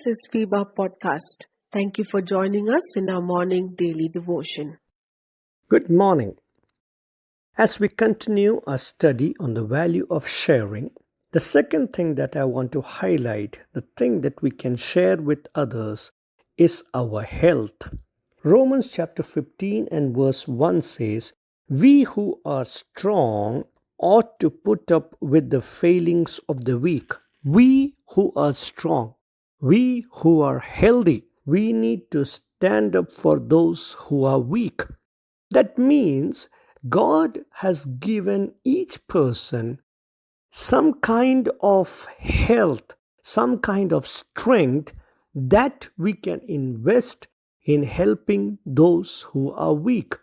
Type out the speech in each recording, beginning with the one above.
This is FIBA Podcast. Thank you for joining us in our morning daily devotion. Good morning. As we continue our study on the value of sharing, the second thing that I want to highlight, the thing that we can share with others, is our health. Romans chapter 15 and verse 1 says, "We who are strong ought to put up with the failings of the weak." We who are strong, we who are healthy, we need to stand up for those who are weak. That means God has given each person some kind of health, some kind of strength that we can invest in helping those who are weak.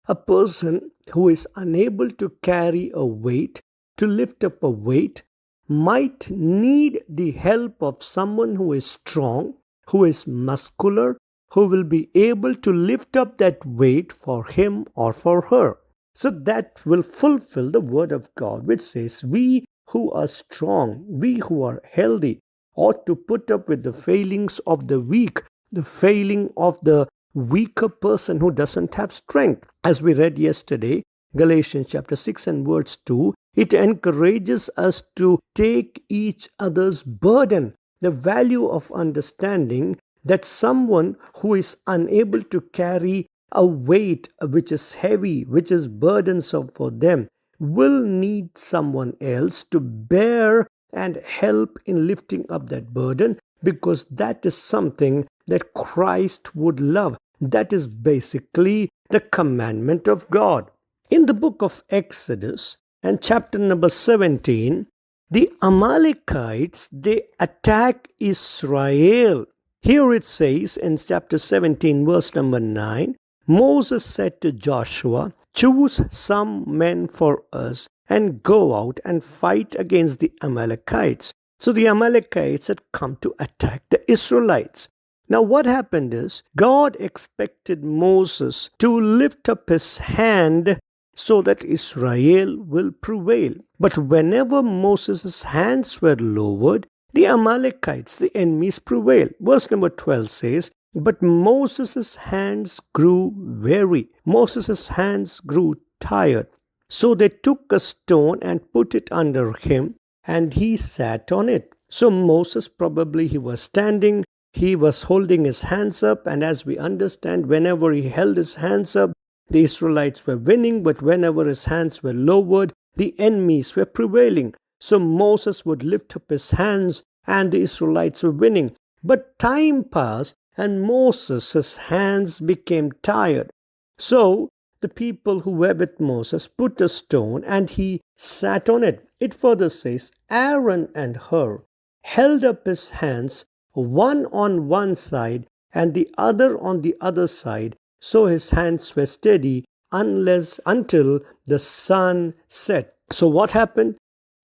A person who is unable to carry a weight, to lift up a weight, might need the help of someone who is strong, who is muscular, who will be able to lift up that weight for him or for her. So that will fulfill the word of God, which says, "We who are strong, we who are healthy, ought to put up with the failings of the weak," the failing of the weaker person who doesn't have strength. As we read yesterday, Galatians chapter 6 and verse 2, it encourages us to take each other's burden. The value of understanding that someone who is unable to carry a weight which is heavy, which is burdensome for them, will need someone else to bear and help in lifting up that burden, because that is something that Christ would love. That is basically the commandment of God. In the book of Exodus and chapter number 17, the Amalekites, they attack Israel. Here it says in chapter 17, verse number 9, Moses said to Joshua, "Choose some men for us and go out and fight against the Amalekites." So the Amalekites had come to attack the Israelites. Now what happened is, God expected Moses to lift up his hand so that Israel will prevail. But whenever Moses' hands were lowered, the Amalekites, the enemies, prevailed. Verse number 12 says, "But Moses' hands grew weary." Moses' hands grew tired. So they took a stone and put it under him, and he sat on it. So Moses, probably he was standing, he was holding his hands up, and as we understand, whenever he held his hands up, the Israelites were winning, but whenever his hands were lowered, the enemies were prevailing. So Moses would lift up his hands and the Israelites were winning. But time passed and Moses' hands became tired. So the people who were with Moses put a stone and he sat on it. It further says, Aaron and Hur held up his hands, one on one side and the other on the other side, so his hands were steady until the sun set. So what happened?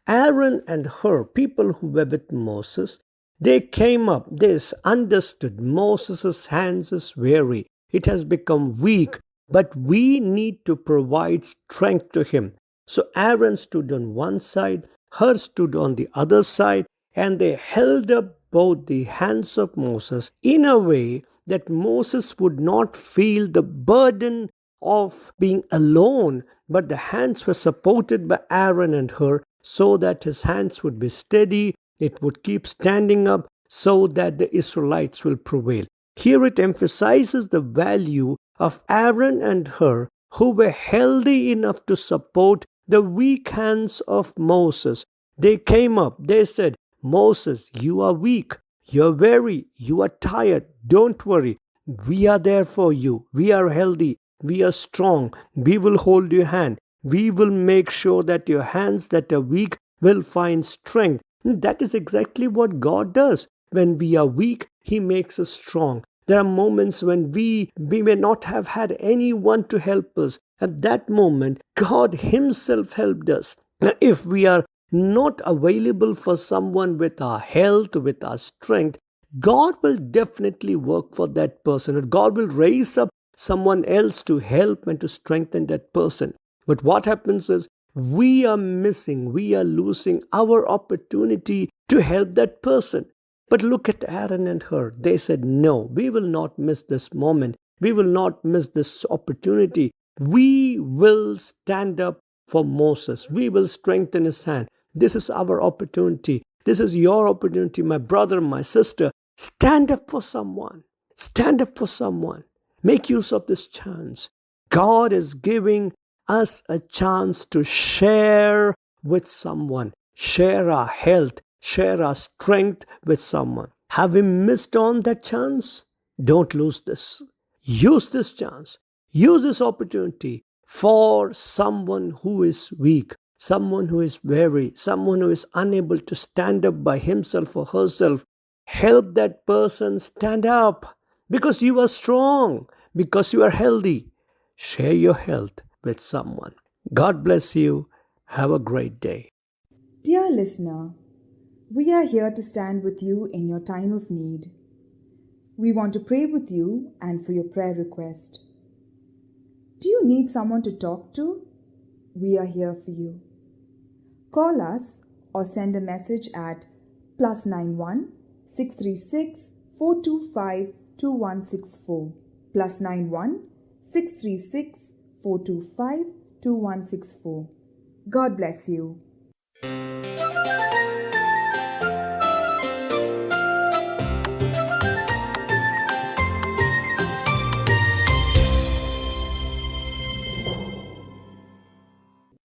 Aaron and Hur, people who were with Moses, they came up, they understood Moses' hands is weary. It has become weak, but we need to provide strength to him. So Aaron stood on one side, Hur stood on the other side, and they held up both the hands of Moses in a way that Moses would not feel the burden of being alone, but the hands were supported by Aaron and Hur so that his hands would be steady, it would keep standing up so that the Israelites will prevail. Here it emphasizes the value of Aaron and Hur, who were healthy enough to support the weak hands of Moses. They came up, they said, "Moses, you are weak, you're weary, you are tired. Don't worry. We are there for you. We are healthy. We are strong. We will hold your hand. We will make sure that your hands that are weak will find strength." And that is exactly what God does. When we are weak, He makes us strong. There are moments when we may not have had anyone to help us. At that moment, God Himself helped us. Now, if we are not available for someone with our health, with our strength, God will definitely work for that person. And God will raise up someone else to help and to strengthen that person. But what happens is we are losing our opportunity to help that person. But look at Aaron and Hur. They said, no, we will not miss this moment. We will not miss this opportunity. We will stand up for Moses. We will strengthen his hand. This is our opportunity. This is your opportunity, my brother, my sister. Stand up for someone. Stand up for someone. Make use of this chance. God is giving us a chance to share with someone, share our health, share our strength with someone. Have we missed on that chance? Don't lose this. Use this chance. Use this opportunity for someone who is weak, someone who is weary, someone who is unable to stand up by himself or herself. Help that person stand up because you are strong, because you are healthy. Share your health with someone. God bless you. Have a great day. Dear listener, we are here to stand with you in your time of need. We want to pray with you and for your prayer request. Do you need someone to talk to? We are here for you. Call us or send a message at +91 636 425 2164. +91 636 425 2164. God bless you.